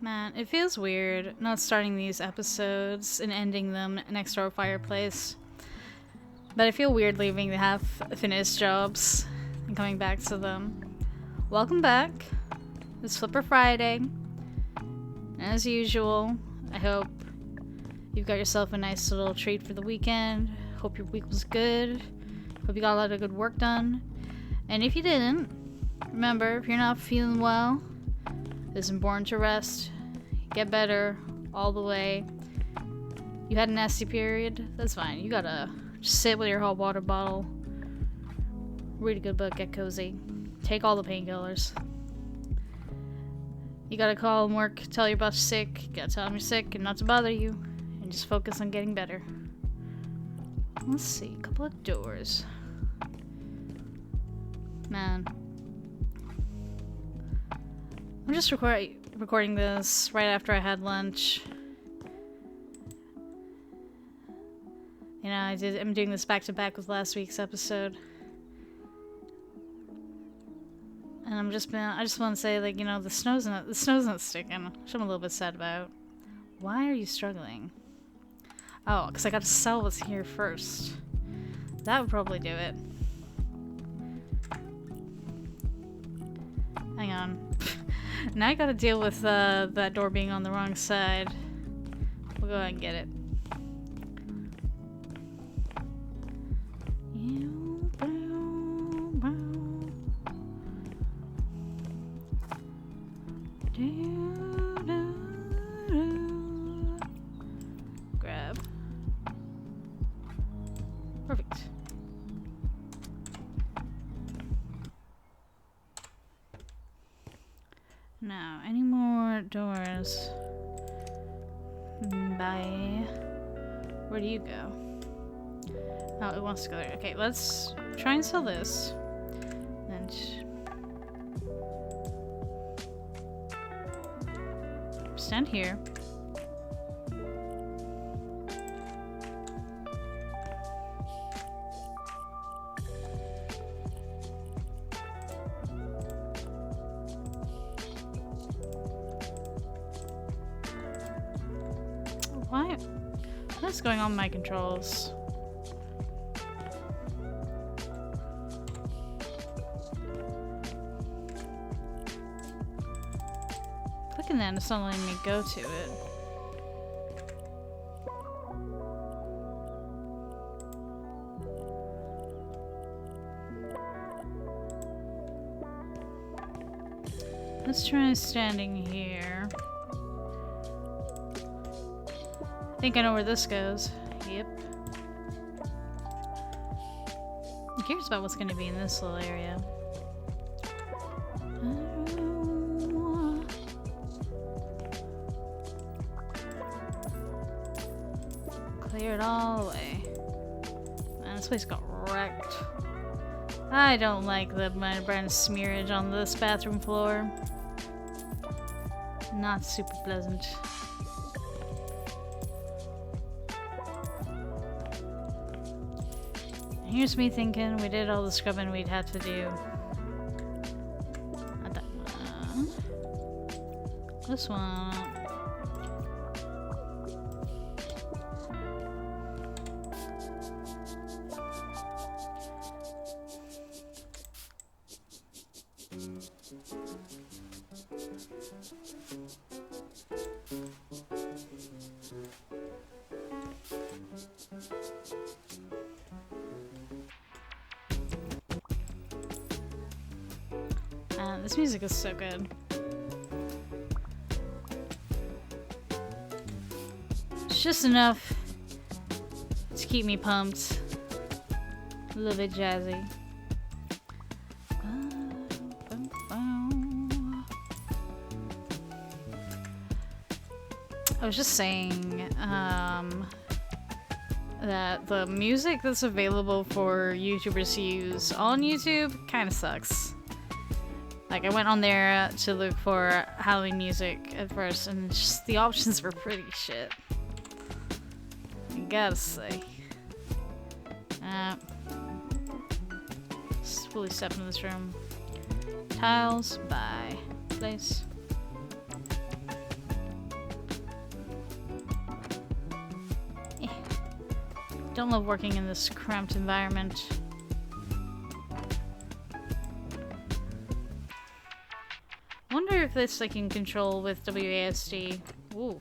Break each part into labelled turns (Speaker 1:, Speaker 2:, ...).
Speaker 1: Man, it feels weird not starting these episodes and ending them next to our fireplace. But I feel weird leaving the half-finished jobs and coming back to them. Welcome back. It's Flipper Friday. As usual, I hope you've got yourself a nice little treat for the weekend. Hope your week was good. Hope you got a lot of good work done. And if you didn't, remember, if you're not feeling well, it's important to rest. Get better all the way. You had a nasty period? That's fine. You gotta just sit with your hot water bottle. Read a good book, get cozy. Take all the painkillers. You gotta call and work, tell your boss sick. You gotta tell them you're sick and not to bother you. And just focus on getting better. Let's see, a couple of doors. Man. I'm just recording this right after I had lunch. You know, I'm doing this back to back with last week's episode. And I just want to say, like, you know, the snow's not sticking, which I'm a little bit sad about. Why are you struggling? Oh, because I got to sell what's here first. That would probably do it. Hang on. Now I gotta deal with that door being on the wrong side. We'll go ahead and get it. Grab. Perfect. Now, any more doors? Bye. Where do you go? Oh, it wants to go there. Okay, let's try and sell this. And stand here. What's going on with my controls? Clicking that, it's not letting me go to it. Let's try standing here. I think I know where this goes. Yep. I'm curious about what's going to be in this little area. Clear it all away. Man, this place got wrecked. I don't like the brand smearage on this bathroom floor. Not super pleasant. Here's me thinking we did all the scrubbing we'd have to do. Not that one. This one. This music is so good. It's just enough to keep me pumped. A little bit jazzy. I was just saying that the music that's available for YouTubers to use on YouTube kind of sucks. Like, I went on there to look for Halloween music at first, and just the options were pretty shit. I gotta say. Just fully step into this room. Tiles by place. Don't love working in this cramped environment. Wonder if this I can control with WASD. Ooh.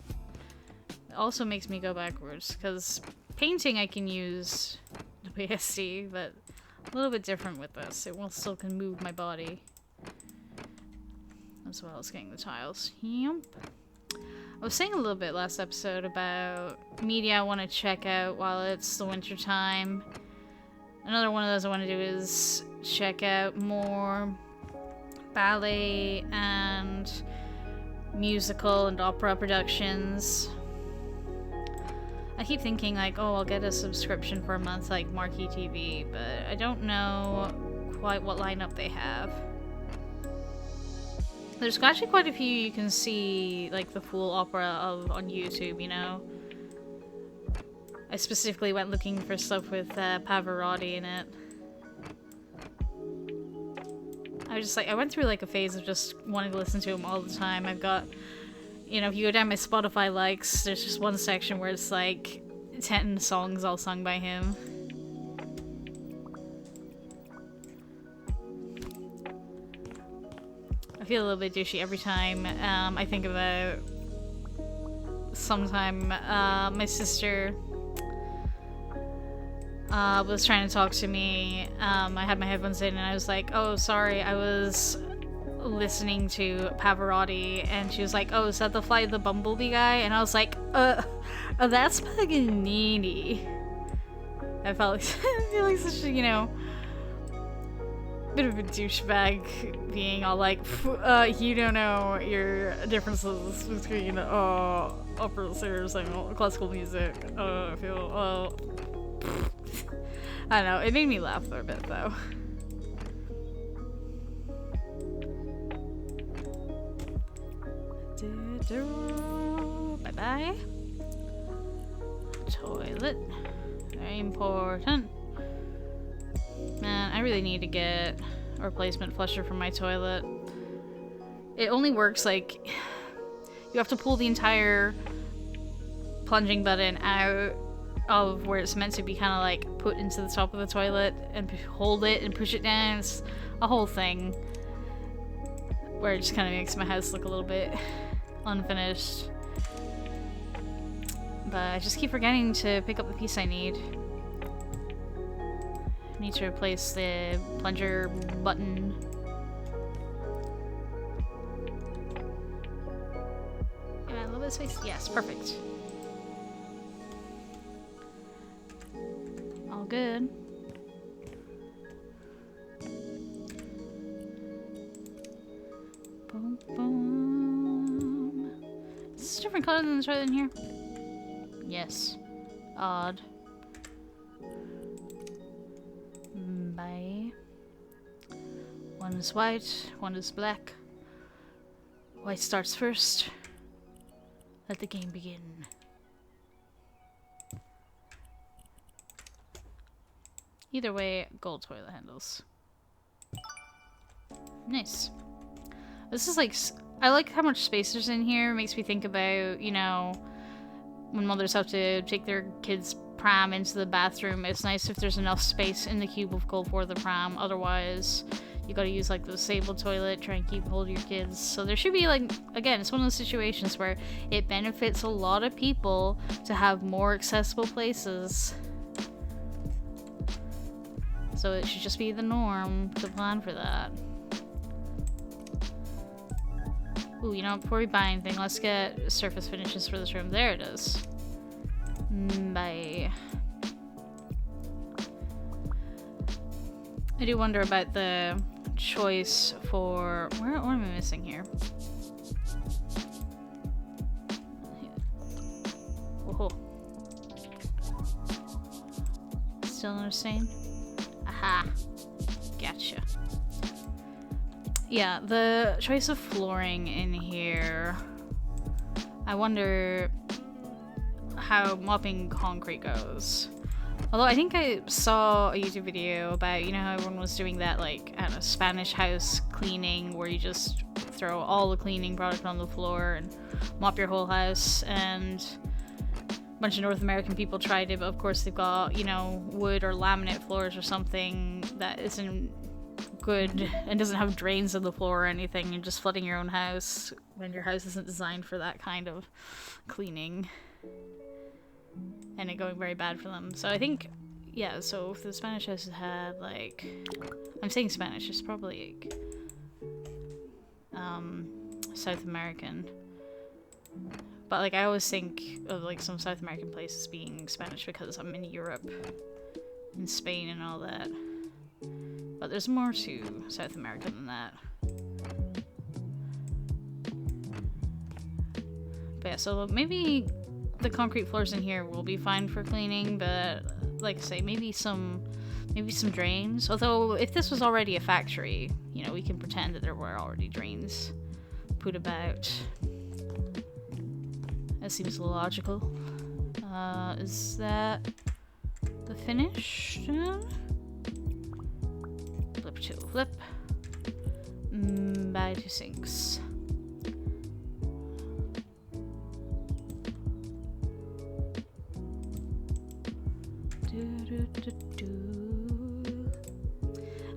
Speaker 1: It also makes me go backwards, because painting I can use WASD, but a little bit different with this. It will still can move my body. As well as getting the tiles. Yep. I was saying a little bit last episode about media I want to check out while it's the winter time. Another one of those I want to do is check out more ballet and musical and opera productions. I keep thinking like, oh, I'll get a subscription for a month like Marquee TV, but I don't know quite what lineup they have. There's actually quite a few you can see like the full opera of on YouTube, you know. I specifically went looking for stuff with Pavarotti in it. I went through like a phase of just wanting to listen to him all the time. I've got, you know, if you go down my Spotify likes, there's just one section where it's like 10 songs all sung by him. I feel a little bit douchey every time I think about sometime my sister was trying to talk to me. I had my headphones in and I was like, oh, sorry, I was listening to Pavarotti, and she was like, oh, is that the Flight of the Bumblebee guy? And I was like, oh, that's Paganini. I felt like such a, you know, bit of a douchebag being all like, you don't know your differences between opera singers and classical music. I feel, I don't know, it made me laugh for a bit though. Bye bye. Toilet. Very important. Man, I really need to get a replacement flusher for my toilet. It only works like you have to pull the entire plunging button out of where it's meant to be kind of like put into the top of the toilet and hold it and push it down. It's a whole thing where it just kind of makes my house look a little bit unfinished. But I just keep forgetting to pick up the piece I need. I need to replace the plunger button. Am I a little bit of space? Yes, perfect. All good. Boom, boom. Is this a different color than the toilet in here? Yes. Odd. Bye. One is white, one is black. White starts first. Let the game begin. Either way, gold toilet handles. Nice. This is like, I like how much space there's in here. It makes me think about, you know, when mothers have to take their kids' pram into the bathroom. It's nice if there's enough space in the cubicle for the pram. Otherwise, you gotta use like the disabled toilet, try and keep hold of your kids. So there should be like, again, it's one of those situations where it benefits a lot of people to have more accessible places. So it should just be the norm to plan for that. Ooh, you know, before we buy anything, let's get surface finishes for this room. There it is. Bye. I do wonder about the choice for... What am I missing here? Whoa. Still understand? Aha. Gotcha. Yeah, the choice of flooring in here. I wonder how mopping concrete goes. Although I think I saw a YouTube video about, you know, how everyone was doing that, like, at a Spanish house cleaning where you just throw all the cleaning product on the floor and mop your whole house. And bunch of North American people tried it, but of course they've got, you know, wood or laminate floors or something that isn't good and doesn't have drains in the floor or anything. You're just flooding your own house when your house isn't designed for that kind of cleaning. And it going very bad for them. So I think, yeah, so if the Spanish house had, like, I'm saying Spanish, it's probably, like, South American. But, like, I always think of, like, some South American places being Spanish because I'm in Europe, in Spain and all that. But there's more to South America than that. But yeah, so maybe the concrete floors in here will be fine for cleaning, but like I say, maybe some drains. Although if this was already a factory, you know, we can pretend that there were already drains put about. That seems logical. Is that the finish? Flip to flip. Back to sinks.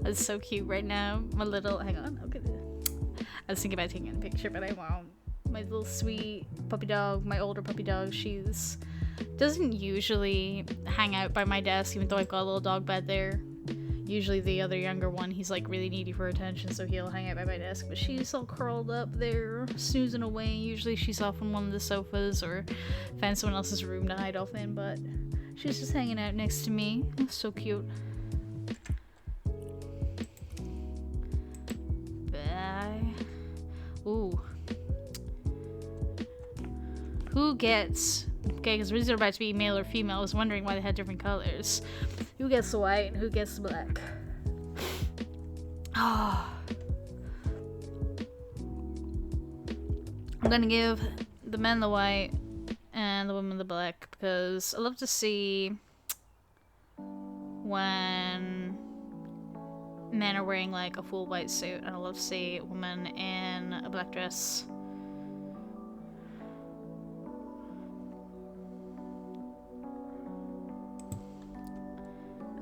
Speaker 1: That's so cute right now. My little, hang on, I'll get it. I was thinking about taking a picture, but I won't. My little sweet puppy dog, my older puppy dog, she's doesn't usually hang out by my desk, even though I've got a little dog bed there. Usually the other younger one, he's like really needy for attention, so he'll hang out by my desk, but she's all curled up there, snoozing away. Usually she's off on one of the sofas or found someone else's room to hide off in, but she's just hanging out next to me. That's so cute. Bye. Ooh. Who gets... Okay, because these are about to be male or female. I was wondering why they had different colors. Who gets the white and who gets the black? Oh. I'm gonna give the men the white and the women the black because I love to see when men are wearing like a full white suit, and I love to see a woman in a black dress.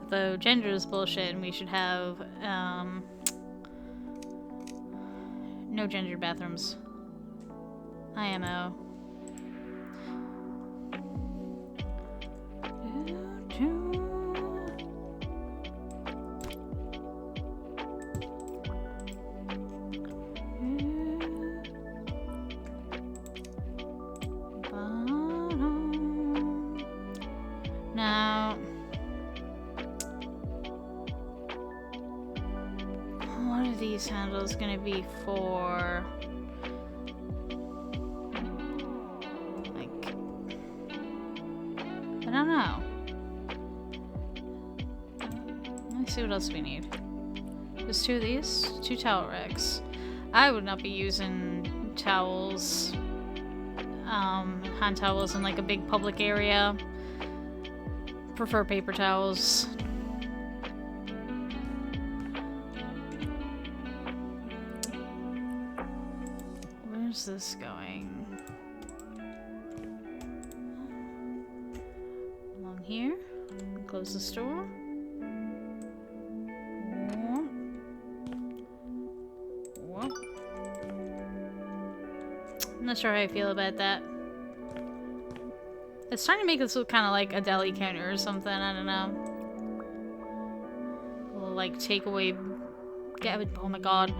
Speaker 1: Though gender is bullshit and we should have no gendered bathrooms. IMO. Now, what are these handles gonna be for? Like, I don't know. Let me see what else we need. There's two of these, 2 towel racks. I would not be using towels, hand towels in like a big public area. Prefer paper towels. Where's this going? Along here. Close the door. I'm not sure how I feel about that. It's trying to make this look kind of like a deli counter or something. I don't know. Little, like, takeaway. Oh my god.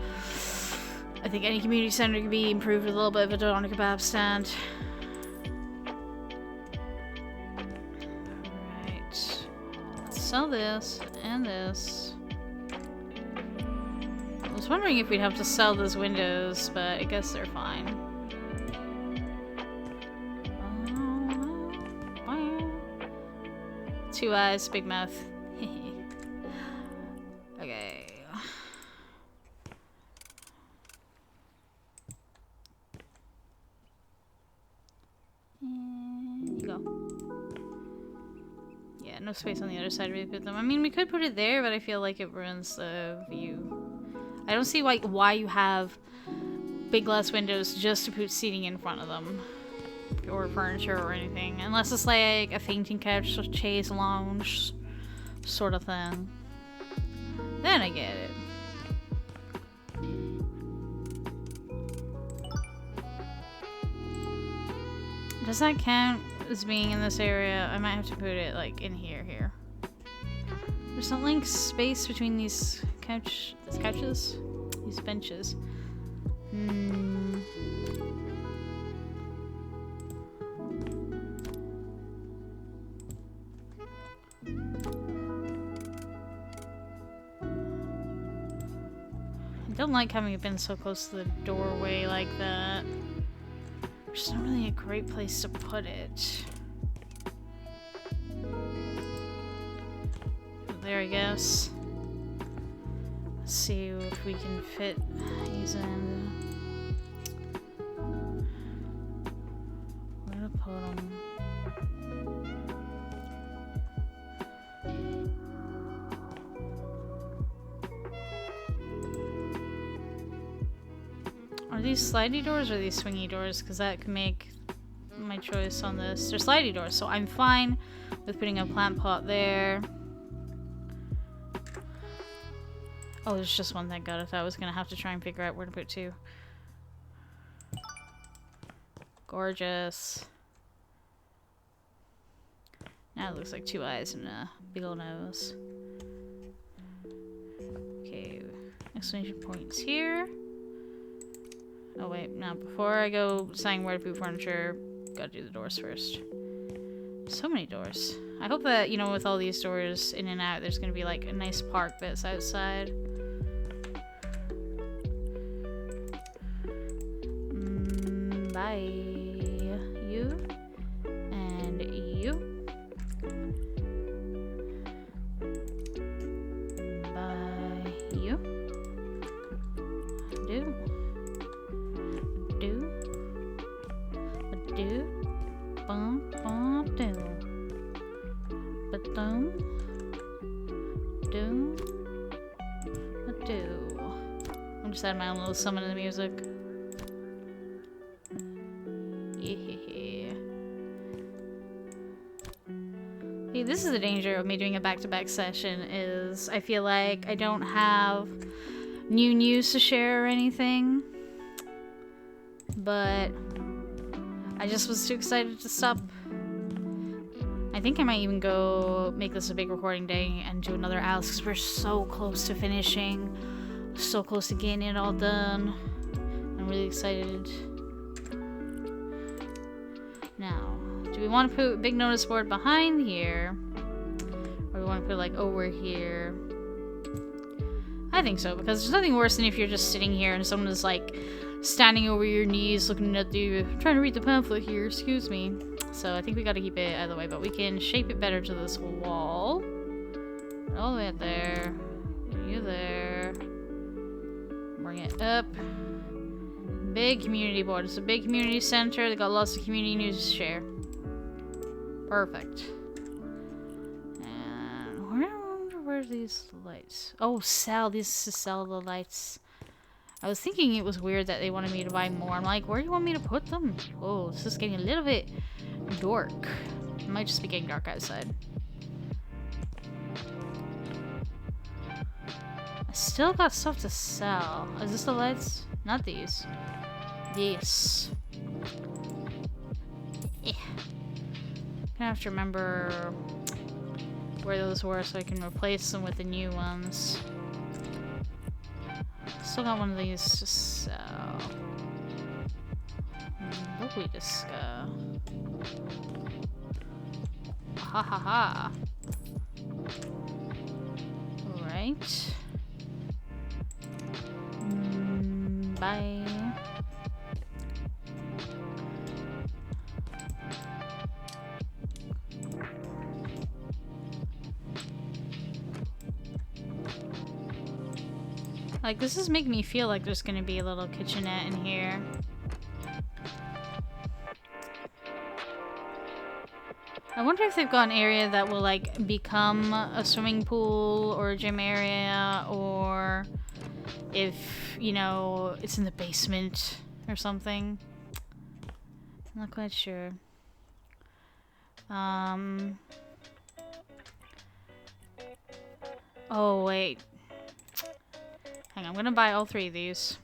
Speaker 1: I think any community center could be improved with a little bit of a doner kebab stand. Alright. Let's sell this and this. I was wondering if we'd have to sell those windows, but I guess they're fine. Two eyes, big mouth. Okay. And you go. Yeah, no space on the other side to put them. I mean, we could put it there, but I feel like it ruins the view. I don't see why you have big glass windows just to put seating in front of them. or furniture or anything. Unless it's like a fainting couch, chaise lounge sort of thing. Then I get it. Does that count as being in this area? I might have to put it like in here. There's some like space between these couches? These benches. I don't like having it been so close to the doorway like that. There's not really a great place to put it. There, I guess. Let's see if we can fit using... Where to put them? Are these slidey doors or are these swingy doors? Because that could make my choice on this. They're slidey doors, so I'm fine with putting a plant pot there. Oh, there's just one, thank God. I thought I was going to have to try and figure out where to put two. Gorgeous. Now it looks like two eyes and a big old nose. Okay, exclamation points here. Oh wait, now before I go saying where to put furniture, gotta do the doors first. So many doors. I hope that, you know, with all these doors in and out, there's gonna be like a nice park that's outside. Bye. You. And you. Bye. You. Do. I'm just adding my own little summon to the music. Yeah. Hey, this is the danger of me doing a back-to-back session, is I feel like I don't have new news to share or anything. But I just was too excited to stop. I think I might even go make this a big recording day and do another Alice, because we're so close to finishing. So close to getting it all done. I'm really excited. Now, do we want to put a big notice board behind here? Or do we want to put it like over here? I think so, because there's nothing worse than if you're just sitting here and someone is like standing over your knees looking at you, trying to read the pamphlet here, excuse me. So I think we gotta keep it out of the way, but we can shape it better to this wall. All the way up there. You there. Bring it up. Big community board. It's a big community center. They got lots of community news to share. Perfect. And where are these lights? Oh, sell. This is to sell the lights. I was thinking it was weird that they wanted me to buy more. I'm like, where do you want me to put them? Oh, this is getting a little bit dark. It might just be getting dark outside. I still got stuff to sell. Is this the lights? Not these. These. Yeah. Gonna have to remember where those were so I can replace them with the new ones. Still got one of these to sell. Lovely disco. Ha ha ha. Alright. Bye. Like, this is making me feel like there's gonna be a little kitchenette in here. I wonder if they've got an area that will, like, become a swimming pool or a gym area, or if, you know, it's in the basement or something. Not quite sure. Oh, wait. Hang on, I'm gonna buy all 3 of these.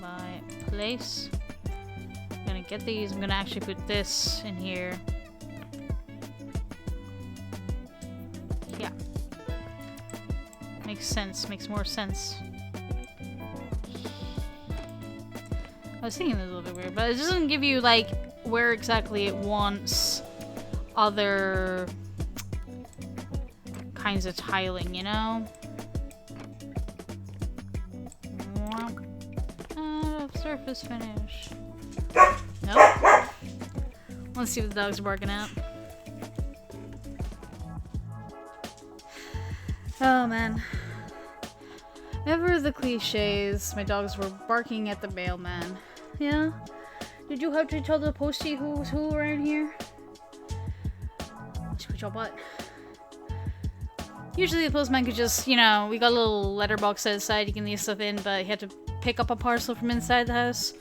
Speaker 1: Buy place. I'm gonna get these. I'm gonna actually put this in here. Yeah. Makes sense. Makes more sense. I was thinking it was a little bit weird, but it doesn't give you, like, where exactly it wants other kinds of tiling, you know? Surface finish. Nope. Let's see what the dogs are barking at. Oh man. Ever the cliches. My dogs were barking at the mailman. Yeah? Did you have to tell the postie who's who around here? Squeeze your butt. Usually the postman could just, you know, we got a little letterbox outside you can leave stuff in, but he had to pick up a parcel from inside the house.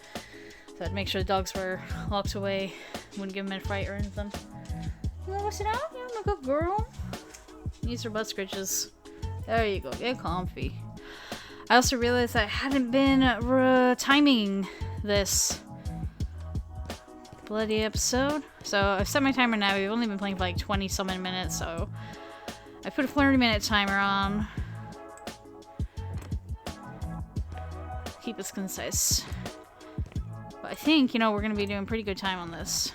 Speaker 1: So I'd make sure the dogs were locked away. Wouldn't give them a fright or anything. You wanna sit down? Yeah, I'm a good girl. Needs her butt scritches. There you go, get comfy. I also realized I hadn't been timing this bloody episode. So I've set my timer now. We've only been playing for like 20-something minutes, so I put a 30-minute timer on. Keep this concise. But I think, you know, we're gonna be doing pretty good time on this.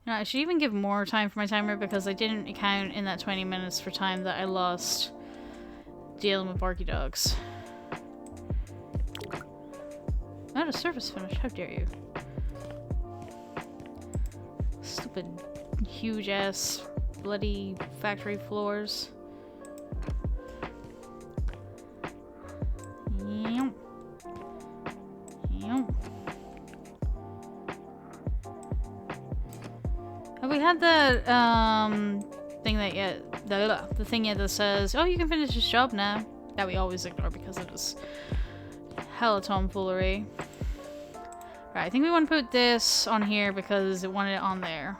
Speaker 1: No, I should even give more time for my timer because I didn't count in that 20 minutes for time that I lost dealing with barky dogs. Not a surface finish, how dare you. Stupid, huge ass, bloody factory floors. Yep. Yep. Have we had that thing that yet? The thing yet that says, "Oh, you can finish this job now." That we always ignore because it is hella tomfoolery. Right, I think we want to put this on here because it wanted it on there.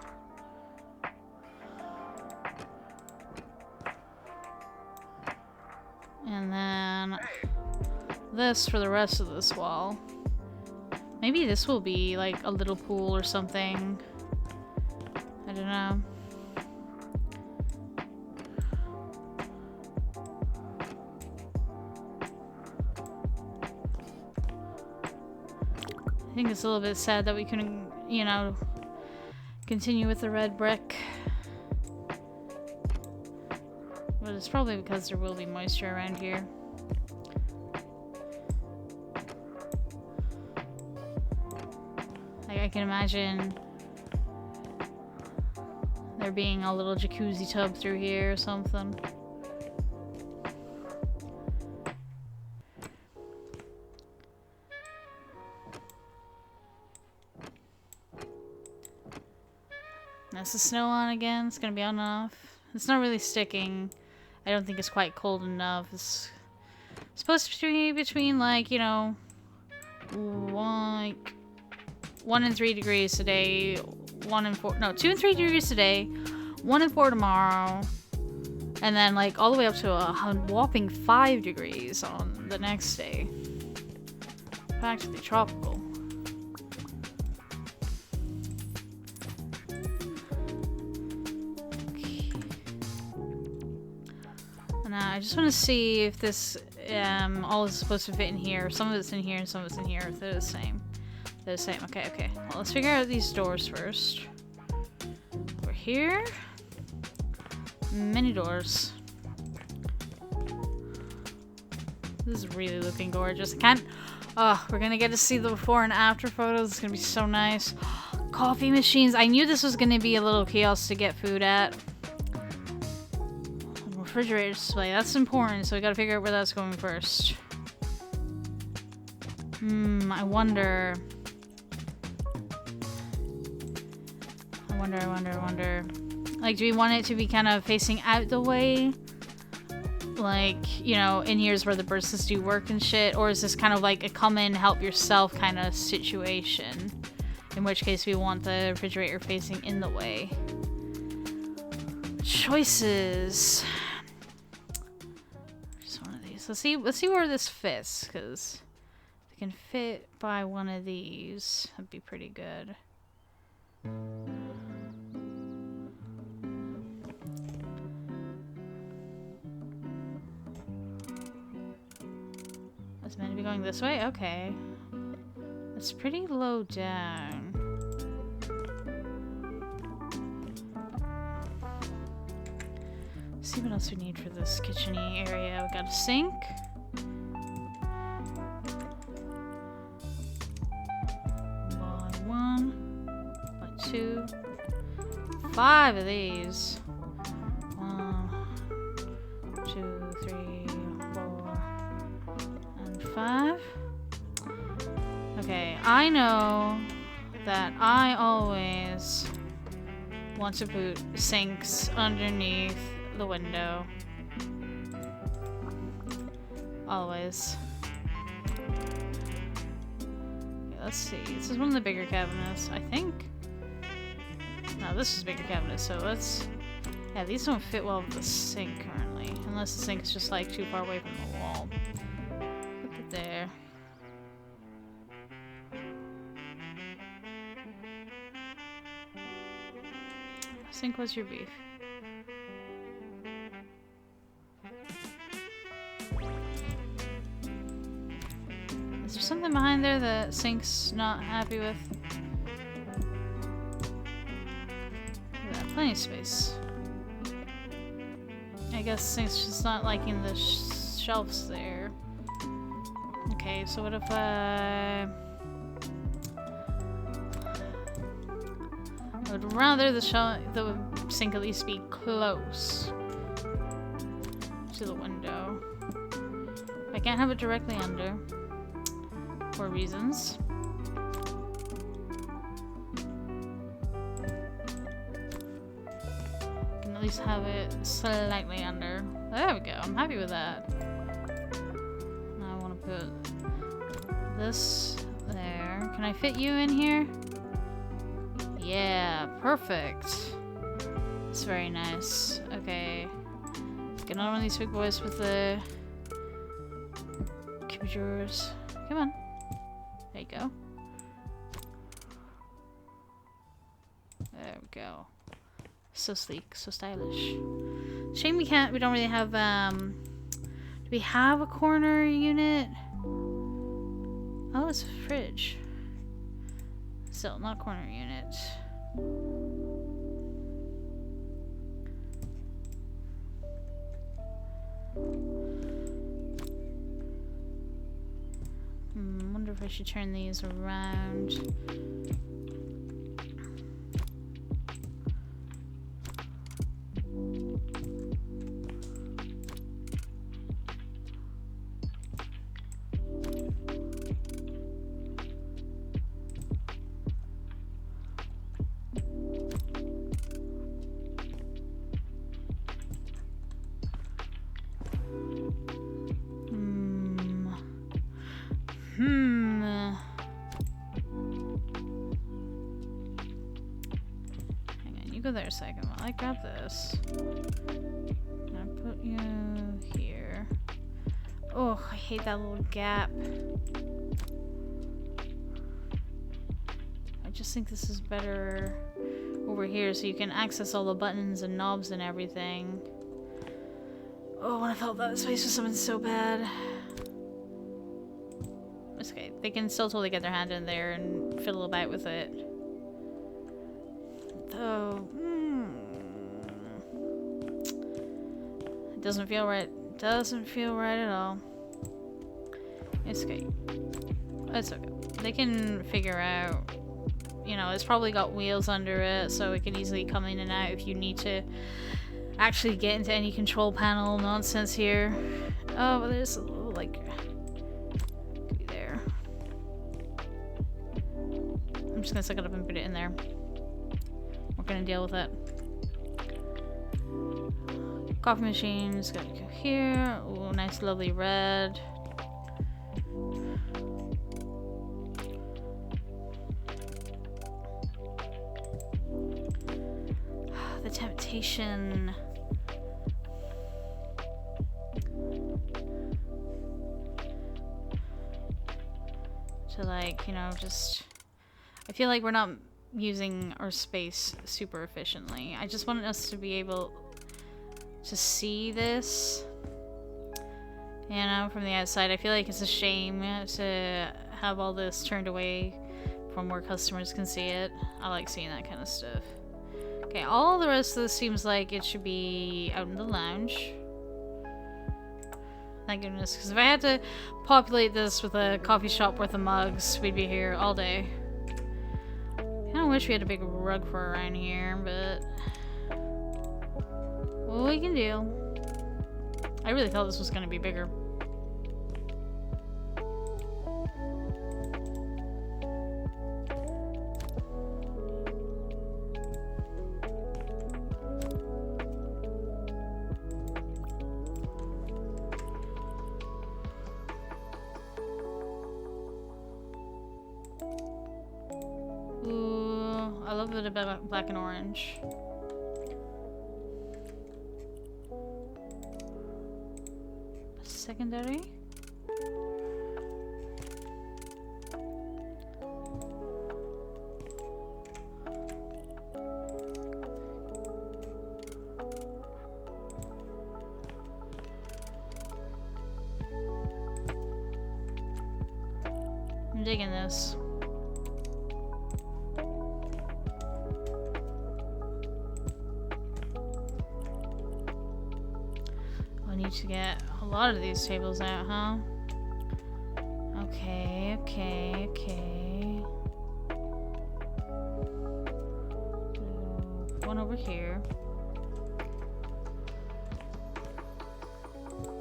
Speaker 1: And then this for the rest of this wall. Maybe this will be like a little pool or something. I don't know. I think it's a little bit sad that we couldn't, you know, continue with the red brick. But it's probably because there will be moisture around here. Like, I can imagine there being a little jacuzzi tub through here or something. That's the snow on again. It's gonna be on and off. It's not really sticking. I don't think it's quite cold enough. It's supposed to be between, like, you know, 1 and 3 degrees today, 1 and 4, no, 2 and 3 degrees today, 1 and 4 tomorrow, and then like all the way up to a whopping 5 degrees on the next day. Practically tropical. Okay. Now I just want to see if this all is supposed to fit in here. Some of it's in here and some of it's in here. If they're the same. They're the same. Okay, okay. Well, let's figure out these doors first. We're here. Many doors. This is really looking gorgeous. I can't... Oh, we're gonna get to see the before and after photos. It's gonna be so nice. Coffee machines. I knew this was gonna be a little kiosk to get food at. Refrigerator display. That's important, so we gotta figure out where that's going first. I wonder... I wonder. Like, do we want it to be kind of facing out the way? like, you know, in here's where the baristas do work and shit, or is this kind of like a come in, help yourself kind of situation? In which case we want the refrigerator facing in the way. Choices. Just one of these. Let's see where this fits, because if it can fit by one of these, that'd be pretty good. It's meant to be going this way? Okay. It's pretty low down. Let's see what else we need for this kitchen-y area. We got a sink. Buy one. Buy two. 5 of these. 1, 2, 3, 4, and 5. Okay, I know that I always want to put sinks underneath the window. Always. Okay, let's see. This is one of the bigger cabinets, I think. No, this is a bigger cabinet, so let's... Yeah, these don't fit well with the sink currently. Unless the sink is just like too far away from the wall. Put it there. Sink, what's your beef? Is there something behind there that Sink's not happy with? Yeah, plenty of space. I guess Sink's just not liking the shelves there. Okay, so what if I would rather the sink at least be close to the window. I can't have it directly under, for reasons. I can at least have it slightly under. There we go. I'm happy with that. Now I want to put this there. Can I fit you in here? Yeah, perfect. It's very nice. Okay. Get another one of these big boys with the cube drawers. Come on. There you go. There we go. So sleek, so stylish. Shame we don't really have, do we have a corner unit? Oh, it's a fridge. Still, not corner unit. Wonder if I should turn these around. Go there a second while I grab this. I put you here. Oh, I hate that little gap. I just think this is better over here so you can access all the buttons and knobs and everything. Oh, when I felt that space was something so bad. It's okay. They can still totally get their hand in there and fiddle about with it. Though, it doesn't feel right. Doesn't feel right at all. It's okay. It's okay. They can figure out. You know, it's probably got wheels under it, so it can easily come in and out if you need to actually get into any control panel nonsense here. Oh, but there's a little, like, could be there. I'm just gonna suck it up and put it in there. We're gonna deal with it. Coffee machine's gotta go here. Ooh, nice lovely red. The temptation. To like, you know, just... I feel like we're not using our space super efficiently. I just wanted us to be able to see this, you know, from the outside. I feel like it's a shame to have all this turned away from where customers can see it. I like seeing that kind of stuff. Okay, all the rest of this seems like it should be out in the lounge. Thank goodness, because if I had to populate this with a coffee shop worth of mugs, we'd be here all day. I wish we had a big rug for around here, but what we can do. I really thought this was going to be bigger. Ooh, I love the black and orange. Secondary? I'm digging this. To get a lot of these tables out, huh? Okay. So, one over here.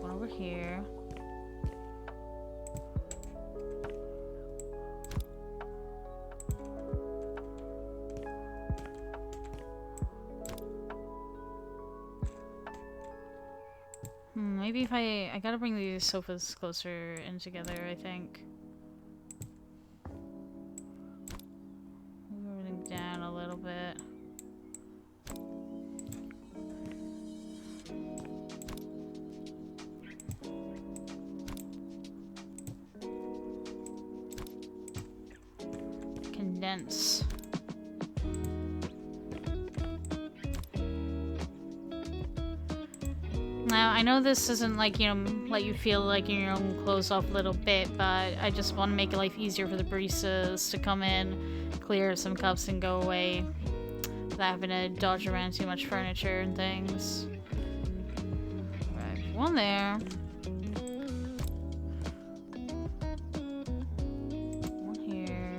Speaker 1: One over here. Maybe if I gotta bring these sofas closer in together, I think. Move everything down a little bit. Condense. Now, I know this isn't like, you know, let you feel like in your own closed off little bit, but I just want to make life easier for the baristas to come in, clear some cups and go away without having to dodge around too much furniture and things. Right, one there. One here.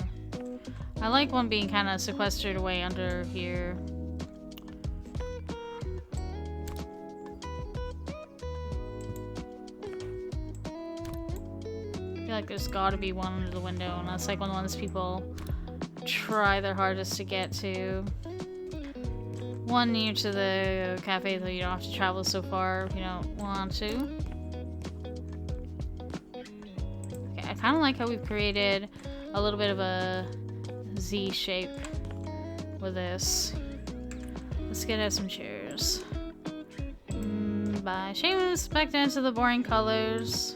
Speaker 1: I like one being kind of sequestered away under here. Like there's gotta be one under the window, and that's like one of the ones people try their hardest to get to. One near to the cafe, though you don't have to travel so far if you don't want to. Okay, I kind of like how we've created a little bit of a Z shape with this. Let's get out some chairs. Bye. Shameless, back down to the boring colors.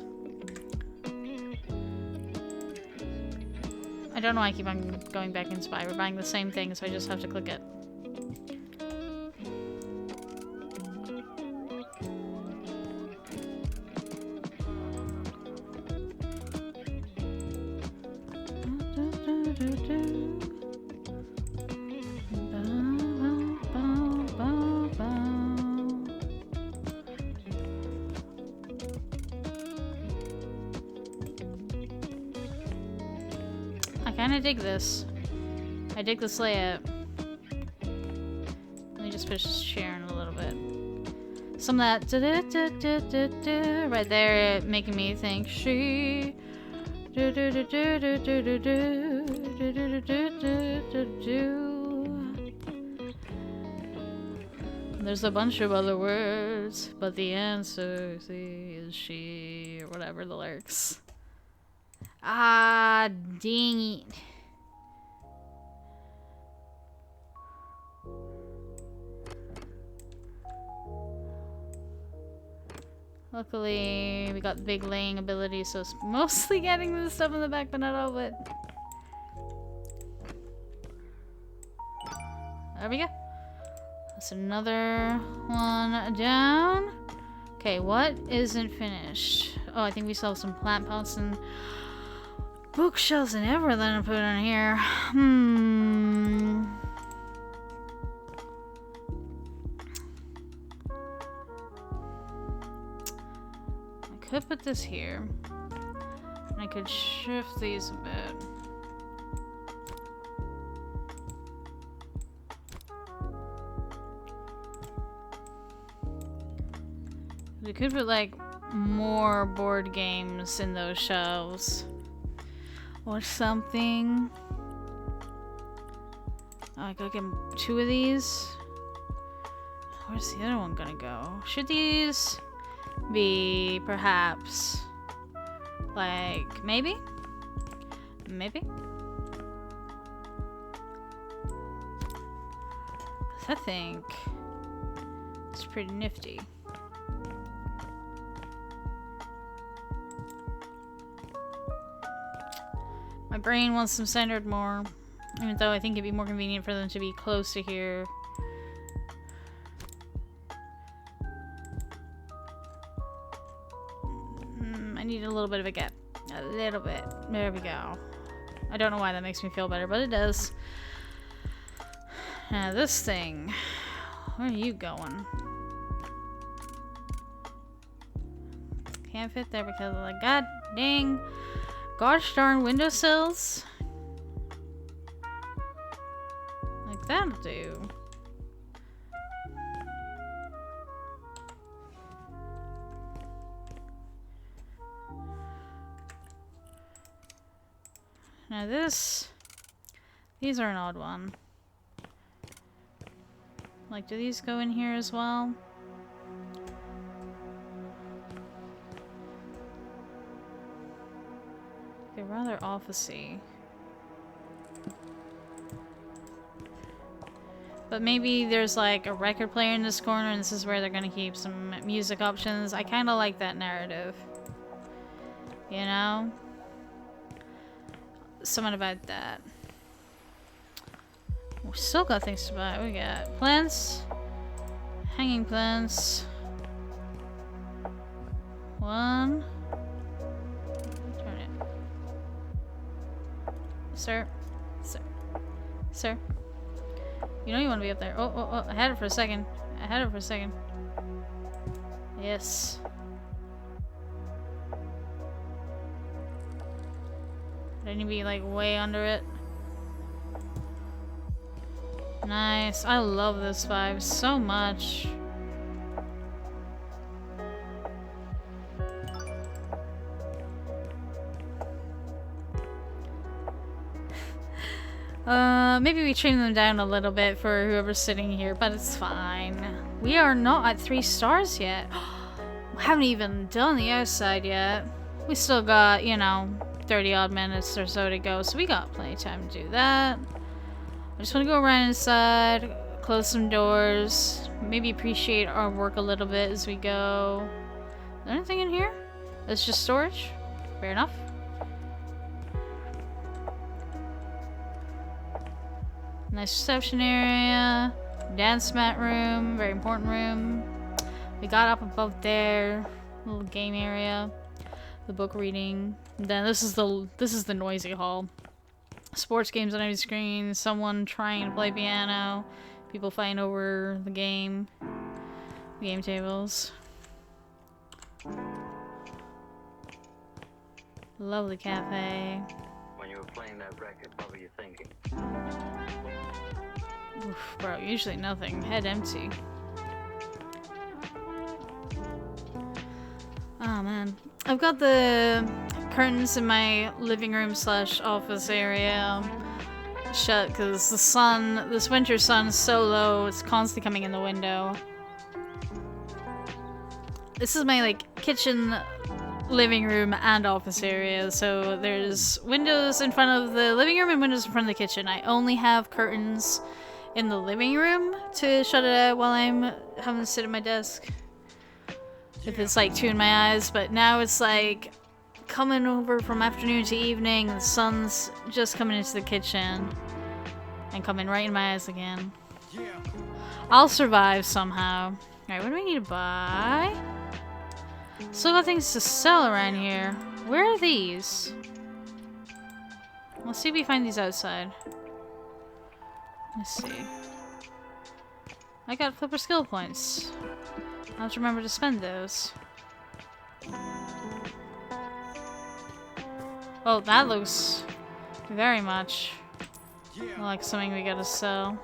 Speaker 1: I don't know why I keep on going back in Spy. We're buying the same thing, so I just have to click it. I kind of dig this. I dig this layout. Let me just push this chair in a little bit. Some of that right there making me think she. There's a bunch of other words, but the answer is she, or whatever the lyrics. Ah, dang it. Luckily, we got the big laying ability, so it's mostly getting the stuff in the back, but not all of it. There we go. That's another one down. Okay, what isn't finished? Oh, I think we still have some plant pots and bookshelves and everything to put in here. I could put this here. And I could shift these a bit. We could put like more board games in those shelves. Or something. Oh, I gotta get 2 of these. Where's the other one gonna go? Should these be perhaps like maybe? Maybe? I think it's pretty nifty. My brain wants them centered more, even though I think it'd be more convenient for them to be close to here. I need a little bit of a gap. A little bit. There we go. I don't know why that makes me feel better, but it does. Now this thing. Where are you going? Can't fit there because of the god dang gosh darn windowsills. Like that'll do. Now these are an odd one. Like, do these go in here as well? They're rather officey. But maybe there's like a record player in this corner and this is where they're gonna keep some music options. I kinda like that narrative. You know? Something about that. We still got things to buy. We got plants. Hanging plants. 1. Turn it. Sir. Sir. Sir. You know you want to be up there. Oh, I had it for a second. I had it for a second. Yes. I need to be like way under it. Nice. I love this vibe so much. Maybe we trim them down a little bit for whoever's sitting here, but it's fine. We are not at 3 stars yet. We haven't even done the outside yet. We still got, you know, 30 odd minutes or so to go, so we got plenty of time to do that. I just want to go around inside, close some doors, maybe appreciate our work a little bit as we go. Is there anything in here? It's just storage? Fair enough. Nice reception area, dance mat room, very important room. We got up above there, little game area, the book reading. And then this is the noisy hall. Sports games on every screen, someone trying to play piano, people fighting over the game tables. Lovely cafe.
Speaker 2: When you were playing that record, what were you thinking?
Speaker 1: Oof, bro, usually nothing. Head empty. Oh man. I've got the curtains in my living room / office area shut because the sun, this winter sun is so low, it's constantly coming in the window. this is my like kitchen, living room, and office area. So there's windows in front of the living room and windows in front of the kitchen. I only have curtains in the living room to shut it out while I'm having to sit at my desk. If it's like two in my eyes, but now it's like coming over from afternoon to evening, the sun's just coming into the kitchen and coming right in my eyes again. I'll survive somehow. Alright, what do we need to buy? Still got things to sell around here. Where are these? Let's see if we find these outside. Let's see. I got flipper skill points. I'll have to remember to spend those. Oh, that looks very much like something we gotta sell.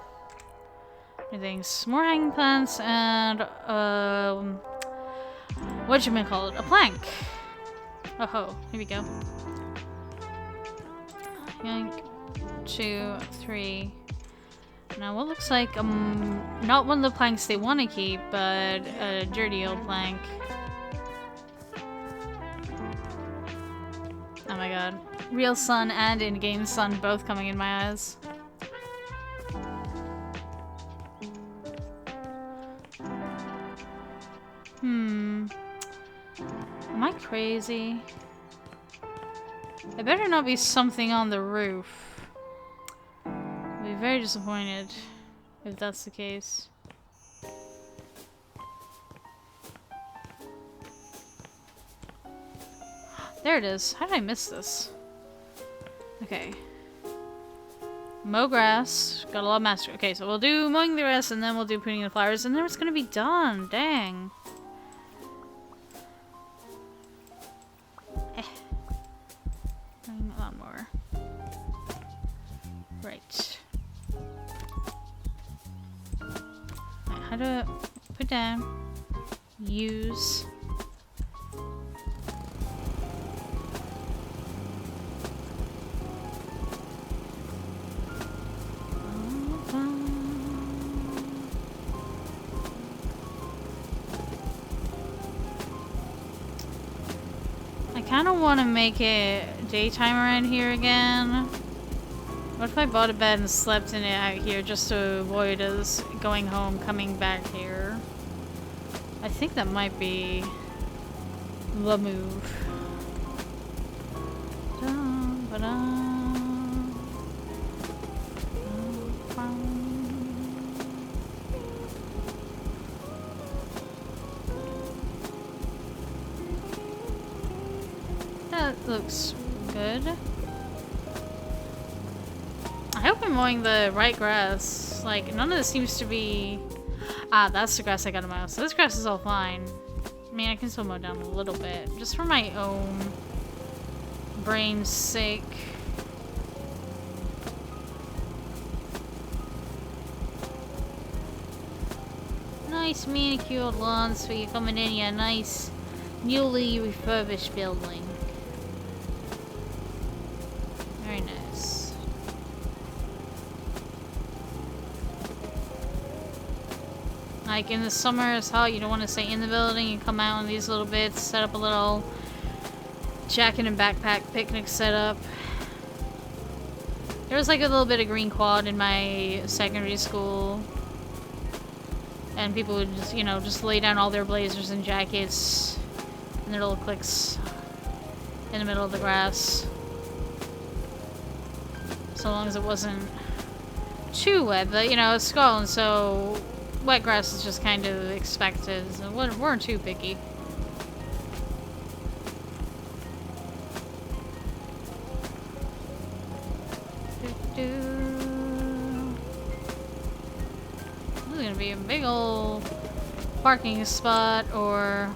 Speaker 1: Things. More hanging plants and whatchamacallit? A plank. Oh ho, here we go. Yank, 2, 3. Now what looks like not one of the planks they want to keep, but a dirty old plank. Oh my god. Real sun and in-game sun both coming in my eyes. Am I crazy? It better not be something on the roof. I'll be very disappointed if that's the case. There it is. How did I miss this? Okay. Mow grass. Got a lot of mastery. Okay, so we'll do mowing the grass and then we'll do pruning the flowers and then it's gonna be done. Dang. A lot more. Right. Right, how to put down. Use. I kind of want to make it daytime around here again. What if I bought a bed and slept in it out here just to avoid us going home, coming back here? I think that might be the move. That looks good. I hope I'm mowing the right grass. Like, none of this seems to be... Ah, that's the grass I gotta mow. So this grass is all fine. I mean, I can still mow down a little bit. Just for my own brain's sake. Nice manicured lawns for you coming in your nice, newly refurbished building. Very nice. Like in the summer, it's hot. You don't want to stay in the building. You come out in these little bits, set up a little jacket and backpack picnic setup. There was like a little bit of green quad in my secondary school. And people would just, you know, just lay down all their blazers and jackets and their little cliques in the middle of the grass. So long as it wasn't too wet, but you know, it's Scotland, so wet grass is just kind of expected. So we weren't too picky. This is gonna be a big old parking spot, or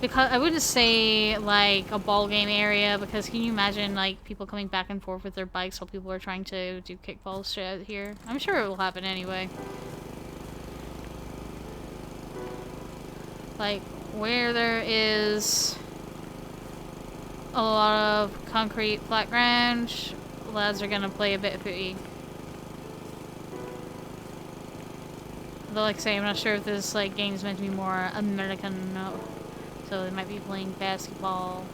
Speaker 1: because I wouldn't say like a ball game area, because can you imagine like people coming back and forth with their bikes while people are trying to do kickball shit out here? I'm sure it will happen anyway. Like where there is a lot of concrete flat ground, lads are gonna play a bit of footy. Though, like I say, I'm not sure if this like game's meant to be more American, so they might be playing basketball.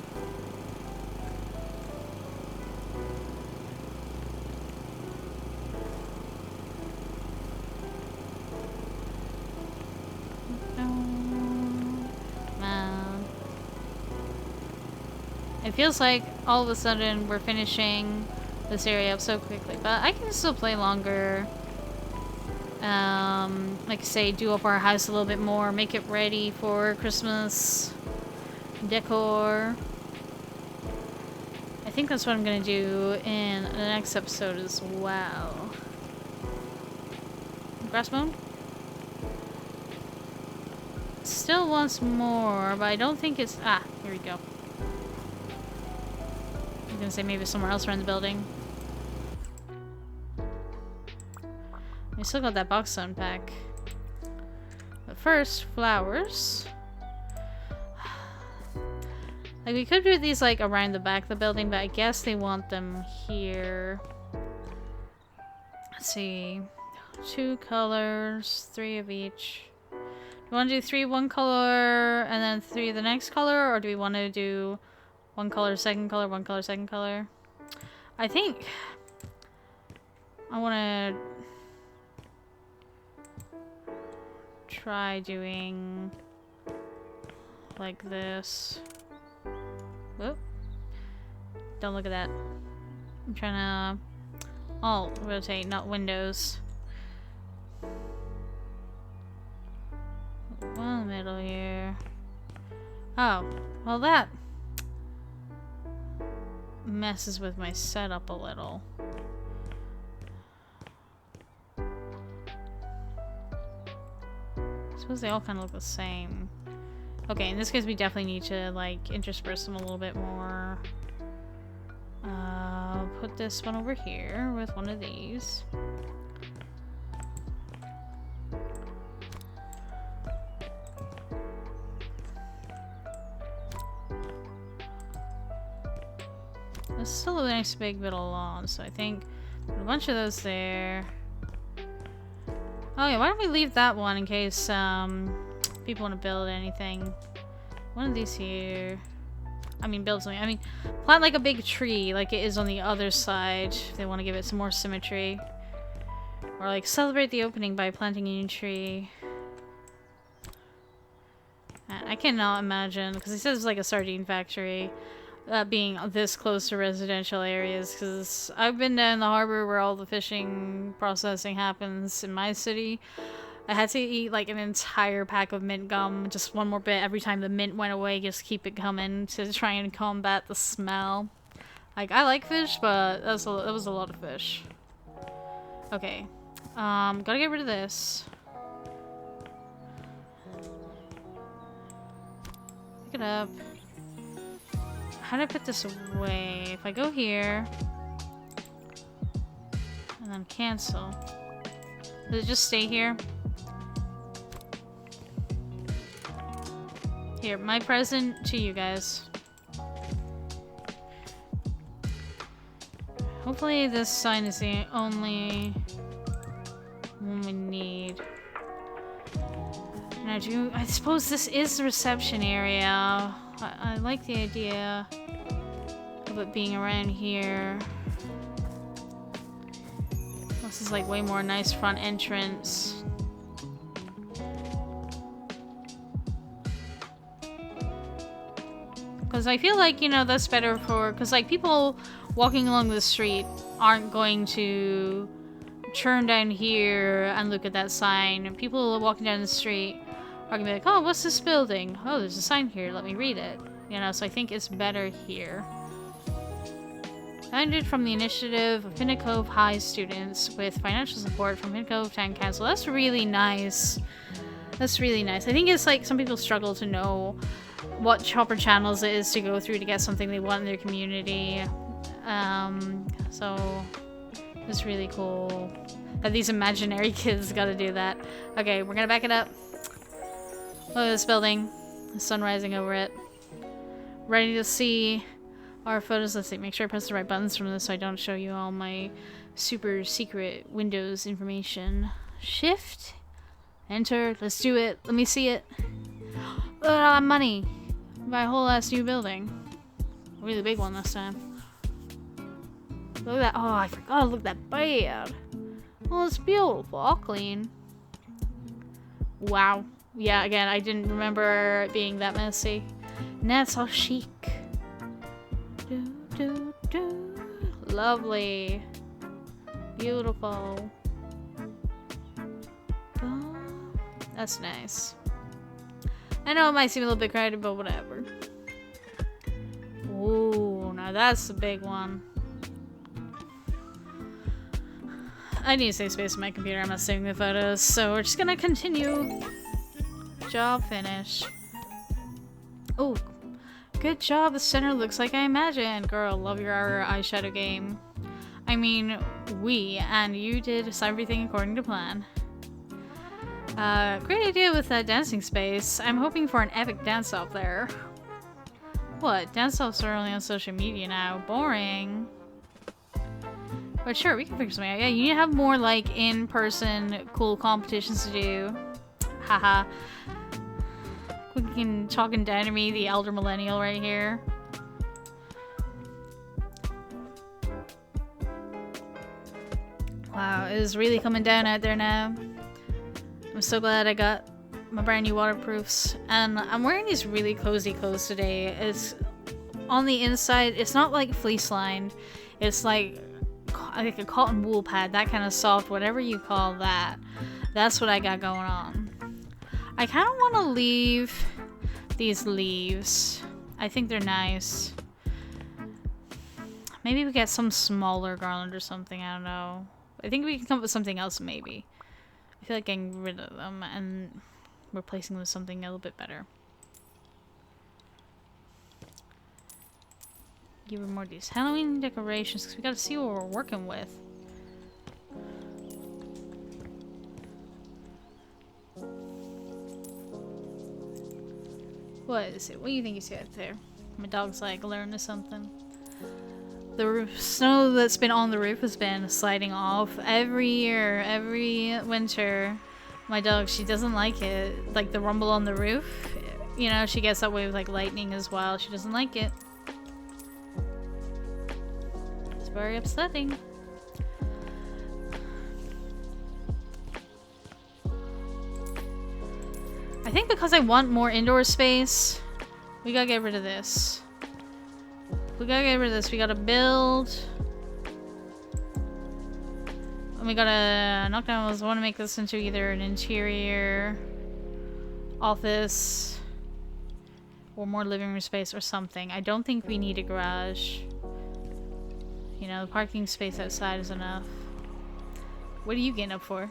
Speaker 1: It feels like all of a sudden we're finishing this area up so quickly, but I can still play longer. Like I say, do up our house a little bit more, make it ready for Christmas decor. I think that's what I'm gonna do in the next episode as well. Grass moon? Still wants more, but I don't think it's... Ah, here we go. I'm gonna say maybe somewhere else around the building. We still got that box to unpack. But first, flowers. Like, we could do these, like, around the back of the building, but I guess they want them here. Let's see. 2 colors, 3 of each. Do we want to do 3 one color, and then 3 the next color, or do we want to do 1 color, second color, 1 color, second color? I think I want to try doing like this. Whoop. Don't look at that. I'm trying to alt rotate, not windows. One in the middle here. Oh, well that messes with my setup a little. I suppose they all kind of look the same. Okay, in this case we definitely need to like intersperse them a little bit more. Put this one over here with one of these. There's still a nice big bit of lawn, so I think a bunch of those there. Oh yeah, why don't we leave that one in case people want to build anything. One of these here. I mean, build something. I mean, plant like a big tree like it is on the other side if they want to give it some more symmetry. Or like celebrate the opening by planting a new tree. I cannot imagine, because he says it's like a sardine factory, being this close to residential areas, because I've been down the harbor where all the fishing processing happens in my city. I had to eat like an entire pack of mint gum, just one more bit every time the mint went away, just keep it coming to try and combat the smell. Like, I like fish, but that was a lot of fish. Okay. Gotta get rid of this. Pick it up. How do I put this away? If I go here and then cancel, does it just stay here? Here, my present to you guys. Hopefully this sign is the only one we need. Now, I suppose this is the reception area. I like the idea of it being around here. This is like way more nice front entrance. Because I feel like, you know, that's better for... Because, like, people walking along the street aren't going to turn down here and look at that sign. People walking down the street are going to be like, oh, what's this building? Oh, there's a sign here. Let me read it. You know, so I think it's better here. Founded from the initiative of Pinnacle Cove High students with financial support from Pinnacle Cove Town Council. That's really nice. That's really nice. I think it's like some people struggle to know what proper channels it is to go through to get something they want in their community. So it's really cool that these imaginary kids gotta do that. Okay, we're gonna back it up. Look at this building. The sun rising over it. Ready to see our photos. Let's see, make sure I press the right buttons from this so I don't show you all my super secret Windows information. Shift Enter. Let's do it. Let me see it. Look at all that money. Buy a whole ass new building. A really big one this time. Look at that. Oh, I forgot to look that bad. Oh, it's beautiful. All clean. Wow. Yeah, again, I didn't remember it being that messy. And that's all chic. Do, do, do. Lovely. Beautiful. Oh, that's nice. I know it might seem a little bit crowded, but whatever. Ooh, now that's the big one. I need to save space on my computer. I'm not saving the photos, so we're just gonna continue. Job finish. Oh, good job. The center looks like I imagined. Girl, love your eyeshadow game. I mean, and you did everything according to plan. Great idea with that dancing space. I'm hoping for an epic dance-off there. What? Dance-offs are only on social media now. Boring. But sure, we can figure something out. Yeah, you need to have more, like, in-person cool competitions to do. Haha. Talking down to me, the elder millennial right here. Wow, it is really coming down out there now. I'm so glad I got my brand new waterproofs. And I'm wearing these really cozy clothes today. It's on the inside, it's not like fleece lined. It's like a cotton wool pad, that kind of soft, whatever you call that. That's what I got going on. I kind of want to leave these leaves. I think they're nice. Maybe we get some smaller garland or something, I don't know. I think we can come up with something else maybe. I feel like getting rid of them and replacing them with something a little bit better. Give her more of these Halloween decorations because we gotta see what we're working with. What is it? What do you think you see out there? My dog's like learning something. The snow that's been on the roof has been sliding off every year, every winter. My dog, she doesn't like it. Like the rumble on the roof. You know, she gets that way with like lightning as well. She doesn't like it. It's very upsetting. I think because I want more indoor space, we gotta get rid of this. We gotta get rid of this. We gotta build. And we gotta knock down those. I want to make this into either an interior office or more living room space or something. I don't think we need a garage. You know, the parking space outside is enough. What are you getting up for?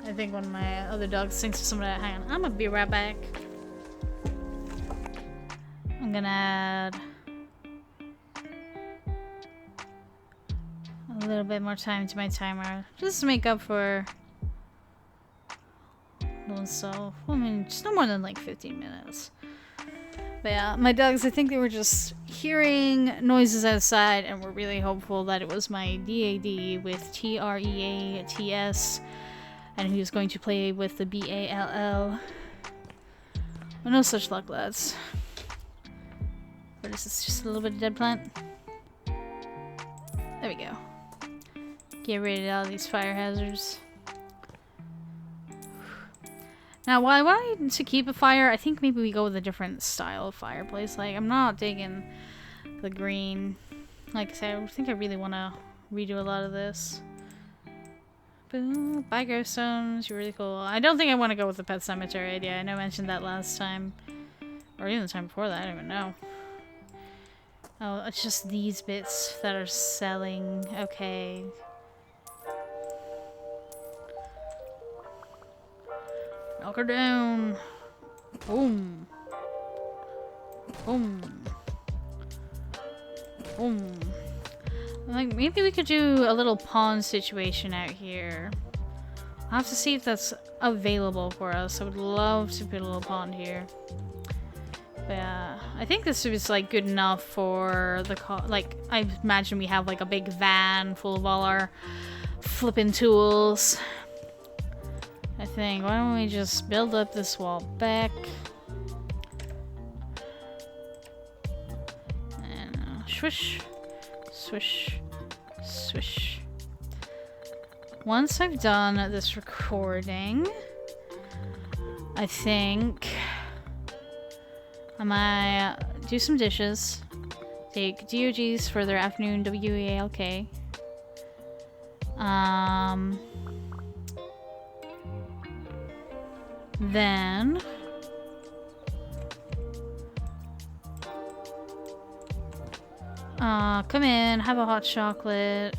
Speaker 1: I think one of my other dogs thinks of some of that. Hang on, I'm gonna be right back. I'm gonna add a little bit more time to my timer, just to make up for so. I mean, just no more than like 15 minutes. But yeah, my dogs, I think they were just hearing noises outside and were really hopeful that it was my DAD with TREATS. And who's going to play with the BALL. Well, no such luck, lads. What is this? Just a little bit of dead plant? There we go. Get rid of all these fire hazards. Now, while I wanted to keep a fire, I think maybe we go with a different style of fireplace. Like, I'm not digging the green. Like I said, I think I really want to redo a lot of this. Boom. Bye, Gravstones. You're really cool. I don't think I want to go with the Pet Cemetery idea. I know I mentioned that last time. Or even the time before that. I don't even know. Oh, it's just these bits that are selling. Okay. Knock her down. Boom. Boom. Boom. Like, maybe we could do a little pond situation out here. I'll have to see if that's available for us. I would love to put a little pond here. But yeah, I think this is like good enough for the like I imagine we have like a big van full of all our flipping tools. I think why don't we just build up this wall back and swish, swish, swish. Once I've done this recording, I think I might do some dishes, take DOGs for their afternoon WEALK, then come in, have a hot chocolate,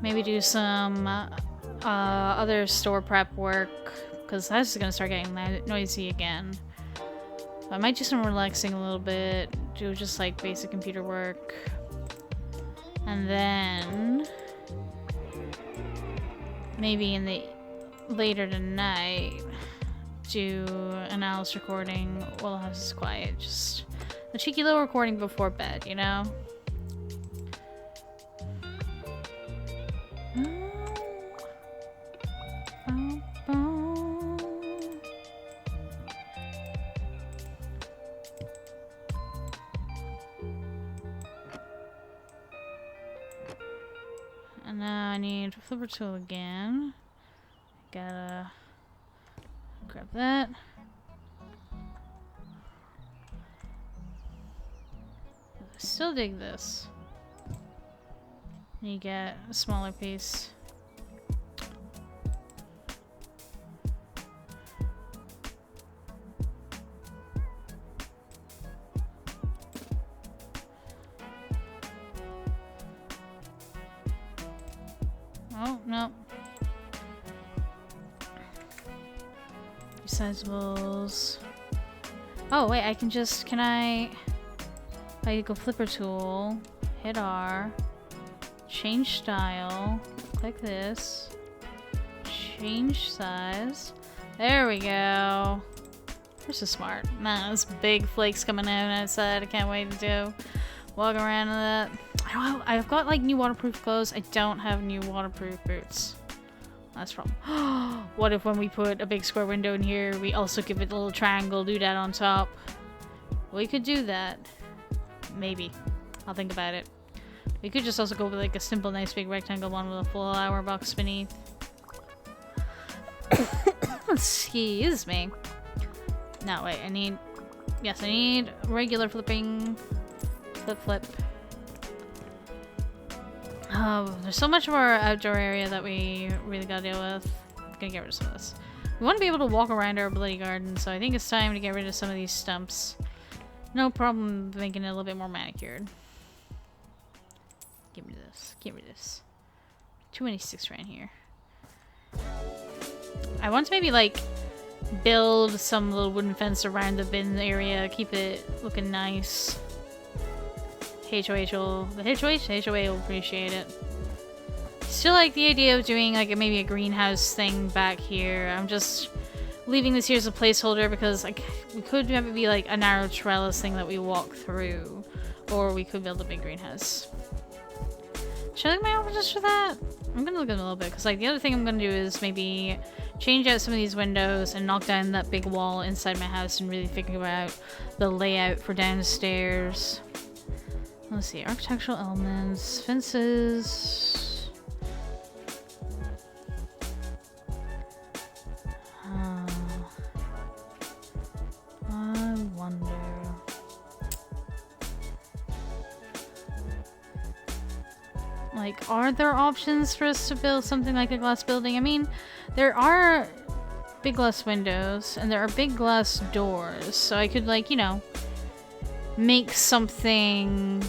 Speaker 1: maybe do some other store prep work, because that's gonna start getting noisy again. I might do some relaxing a little bit, do just like basic computer work, and then maybe in the later tonight do an Alice recording while the house is quiet. Just a cheeky little recording before bed, you know? And now I need a flipper tool again. Gotta grab that. I still dig this. You get a smaller piece. Oh, no. Resizables. Oh, wait, I can just, can I go flipper tool, hit R, change style, click this, change size. There we go. This is smart. Man, there's big flakes coming out outside. I can't wait to do. Walk around in that. I've got like new waterproof clothes. I don't have new waterproof boots. That's from. What if when we put a big square window in here, we also give it a little triangle, do that on top? We could do that. Maybe. I'll think about it. We could just also go with like a simple, nice big rectangle one with a full hour box beneath. Excuse me. No, wait, I need. Yes, I need regular flipping. Flip. There's so much of our outdoor area that we really gotta deal with. I'm gonna get rid of some of this. We want to be able to walk around our bloody garden, so I think it's time to get rid of some of these stumps. No problem making it a little bit more manicured. Get rid of this. Get rid of this. Too many sticks around here. I want to maybe like build some little wooden fence around the bin area, keep it looking nice. The HOA will appreciate it. Still like the idea of doing like maybe a greenhouse thing back here. I'm just leaving this here as a placeholder because like we could have it be like a narrow trellis thing that we walk through, or we could build a big greenhouse. Should I look at my options for that? I'm gonna look at it a little bit because like the other thing I'm gonna do is maybe change out some of these windows and knock down that big wall inside my house and really think about the layout for downstairs. Let's see, architectural elements, fences. I wonder. Like, are there options for us to build something like a glass building? I mean, there are big glass windows and there are big glass doors, so I could, like, you know, make something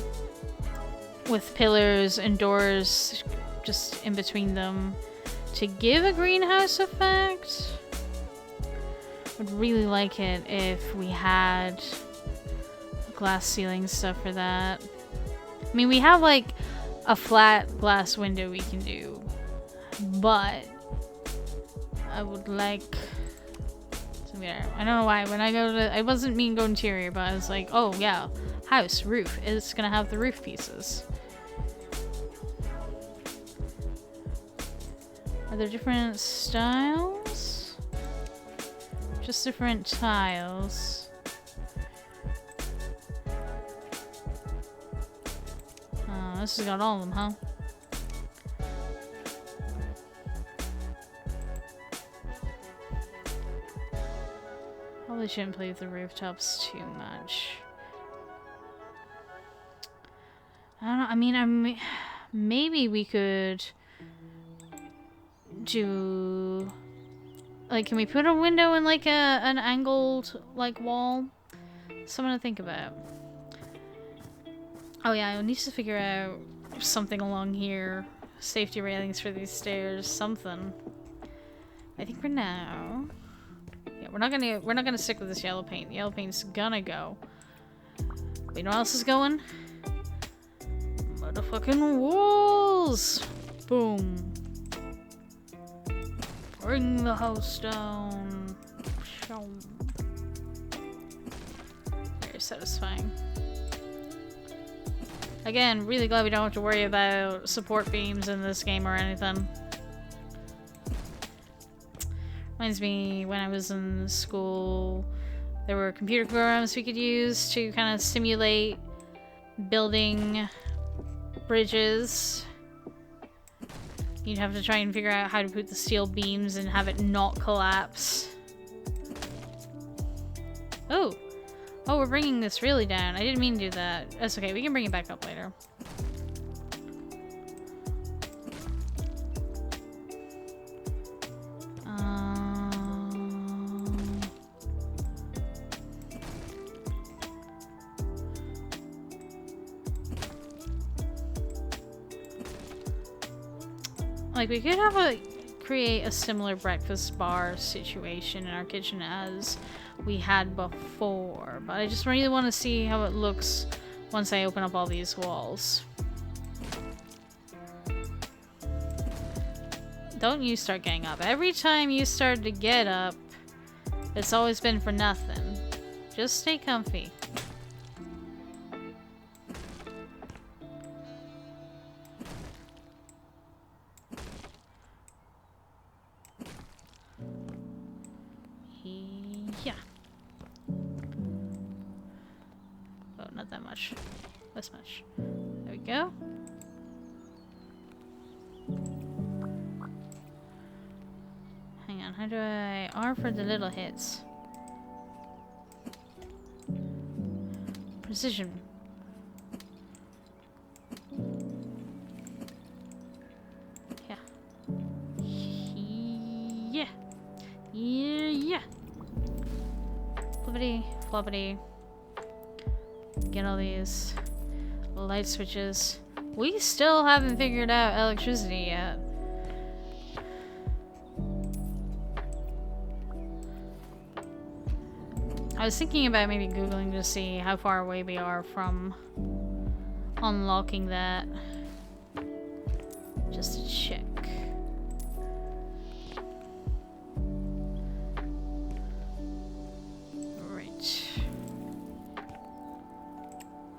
Speaker 1: with pillars and doors just in between them to give a greenhouse effect. Would really like it if we had glass ceiling stuff for that. I mean, we have like a flat glass window we can do, but I would like to Yeah, I don't know why. When I go to, I wasn't mean go interior, but I was like, oh yeah, house, roof. It's gonna have the roof pieces. Are there different styles? Just different tiles. Oh, this has got all of them, huh? Probably shouldn't play with the rooftops too much. I don't know. I mean, maybe we could do, like, can we put a window in like an angled like wall? Something to think about. Oh yeah, I need to figure out something along here. Safety railings for these stairs, something. I think for now. Yeah, we're not gonna stick with this yellow paint. The yellow paint's gonna go. But you know what else is going? Motherfucking walls! Boom. Bring the house down. Very satisfying. Again, really glad we don't have to worry about support beams in this game or anything. Reminds me when I was in school, there were computer programs we could use to kind of simulate building bridges. You'd have to try and figure out how to put the steel beams and have it not collapse. Oh! Oh, we're bringing this really down. I didn't mean to do that. That's okay, we can bring it back up later. Like, we could have create a similar breakfast bar situation in our kitchen as we had before, but I just really want to see how it looks once I open up all these walls. Don't you start getting up. Every time you start to get up, it's always been for nothing. Just stay comfy. Yeah. Oh, not that much. This much. There we go. Hang on, how do I... R for the little hits. Precision. Yeah. Yeah. Yeah. Flippity, floppity. Get all these light switches. We still haven't figured out electricity yet. I was thinking about maybe Googling to see how far away we are from unlocking that. Just to check. Right.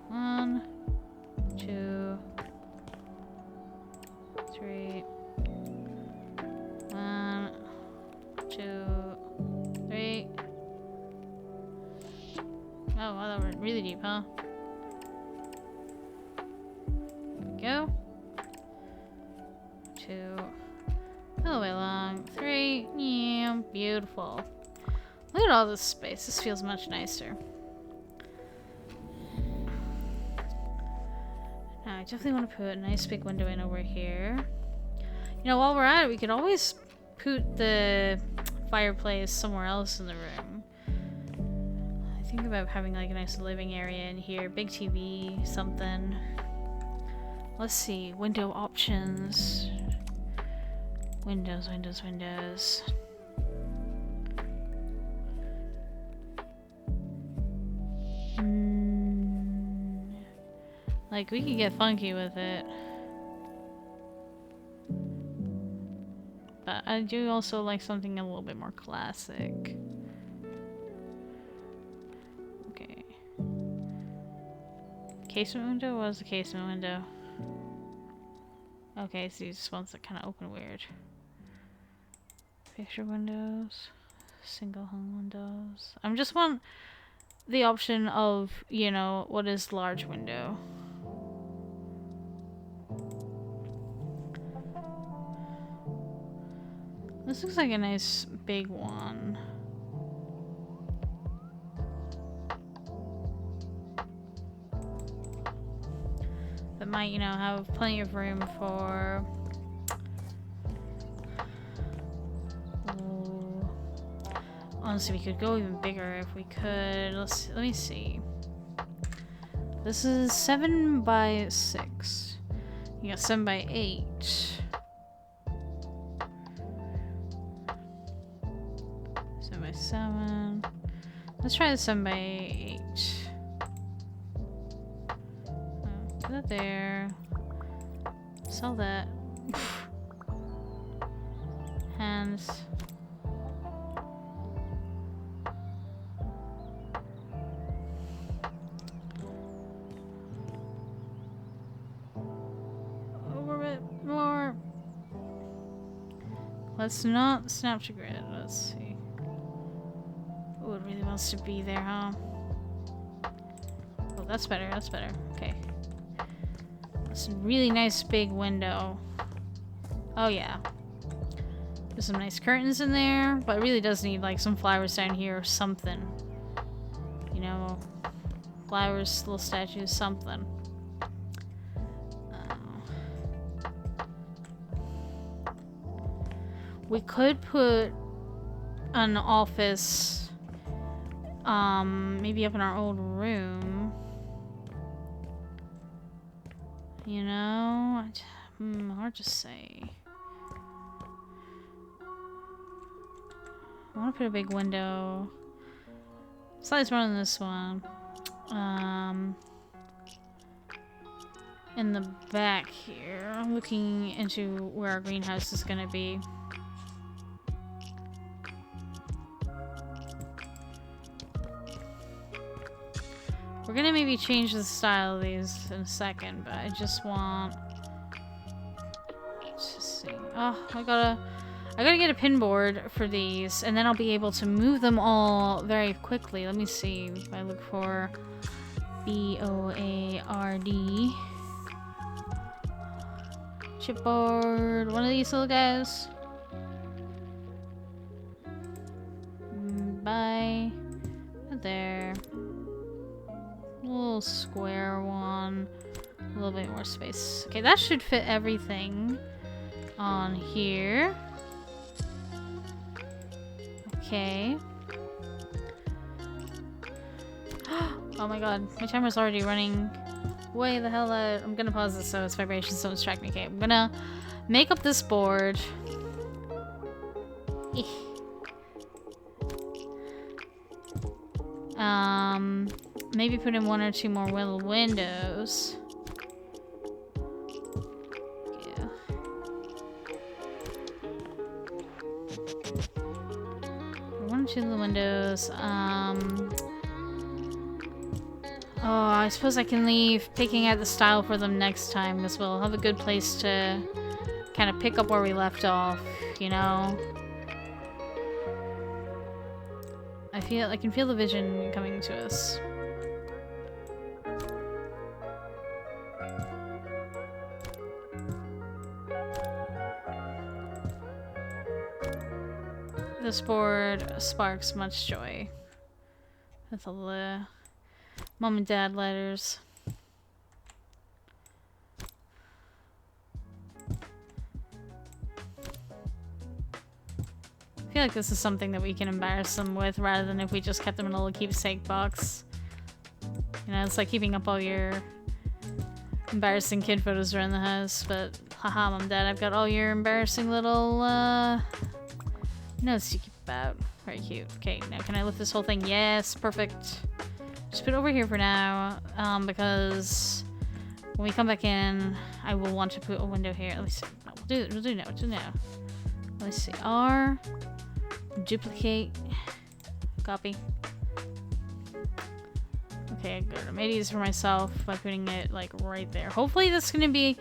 Speaker 1: 1, 2, 3. 1, 2, 3. Oh, wow, that went really deep, huh? There we go. 2. All the way along. 3. Yeah, beautiful. Look at all this space. This feels much nicer. Now, I definitely want to put a nice big window in over here. You know, while we're at it, we could always put the fireplace somewhere else in the room. Think about having like a nice living area in here, big TV, something. Let's see, window options. Windows, windows, windows. Like, we could get funky with it. But I do also like something a little bit more classic. Casement window? What is a casement window? Okay, so these ones that kind of open weird. Picture windows. Single hung windows. I just want the option of, you know, what is large window. This looks like a nice big one. That might, you know, have plenty of room for... Ooh. Honestly, we could go even bigger if we could. Let me see. This is 7 by 6. You got 7 by 8. 7 by 7. Let's try the 7 by 8. Put that there. Sell that. Hands. Over a bit more. Let's not snap to grid. Let's see. Oh, it really wants to be there, huh? Oh, that's better. That's better. Okay. It's a really nice big window. Oh yeah. There's some nice curtains in there, but it really does need like some flowers down here or something. You know, flowers, little statues, something. We could put an office, maybe up in our old room. You know, hard to say. I want to put a big window. Besides running this one. In the back here. I'm looking into where our greenhouse is gonna be. We're gonna maybe change the style of these in a second, but I just want... Let's just see. Oh, I gotta get a pin board for these, and then I'll be able to move them all very quickly. Let me see if I look for B-O-A-R-D. Chipboard, one of these little guys. Bye. There. A little square one. A little bit more space. Okay, that should fit everything on here. Okay. Oh my god, my timer's already running way the hell out. I'm gonna pause this so its vibrations don't distract me. Okay, I'm gonna make up this board. Maybe put in 1 or 2 more little windows. Yeah. 1 or 2 little windows. Oh, I suppose I can leave picking out the style for them next time as well. I'll have a good place to kind of pick up where we left off, you know? I can feel the vision coming to us. This board sparks much joy with all the mom and dad letters. I feel like this is something that we can embarrass them with rather than if we just kept them in a little keepsake box. You know, it's like keeping up all your embarrassing kid photos around the house, but haha, mom, dad, I've got all your embarrassing little notes to keep about. Very cute. Okay, now can I lift this whole thing? Yes, perfect. Just put it over here for now, because when we come back in, I will want to put a window here. Let me see. No, we'll do now. Let's see. R, duplicate, copy. Okay, good. I made it easy for myself by putting it like right there. Hopefully that's gonna be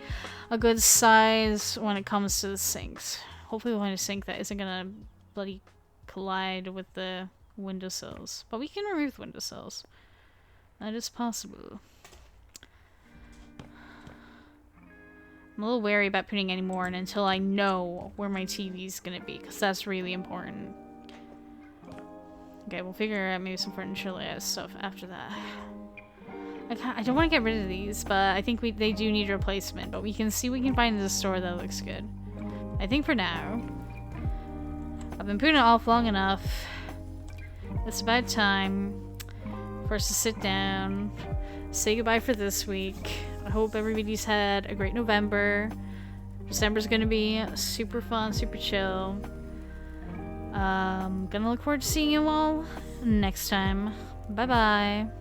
Speaker 1: a good size when it comes to the sinks. Hopefully we'll find a sink that isn't gonna bloody collide with the windowsills. But we can remove the windowsills. That is possible. I'm a little wary about putting any more in until I know where my TV is gonna be, because that's really important. Okay, we'll figure out maybe some furniture layout stuff after that. I don't want to get rid of these, but I think they do need replacement. But we can see what we can find in the store that looks good. I think for now, I've been putting it off long enough. It's about time for us to sit down, say goodbye for this week. I hope everybody's had a great November. December's gonna be super fun, super chill. Gonna look forward to seeing you all next time. Bye bye.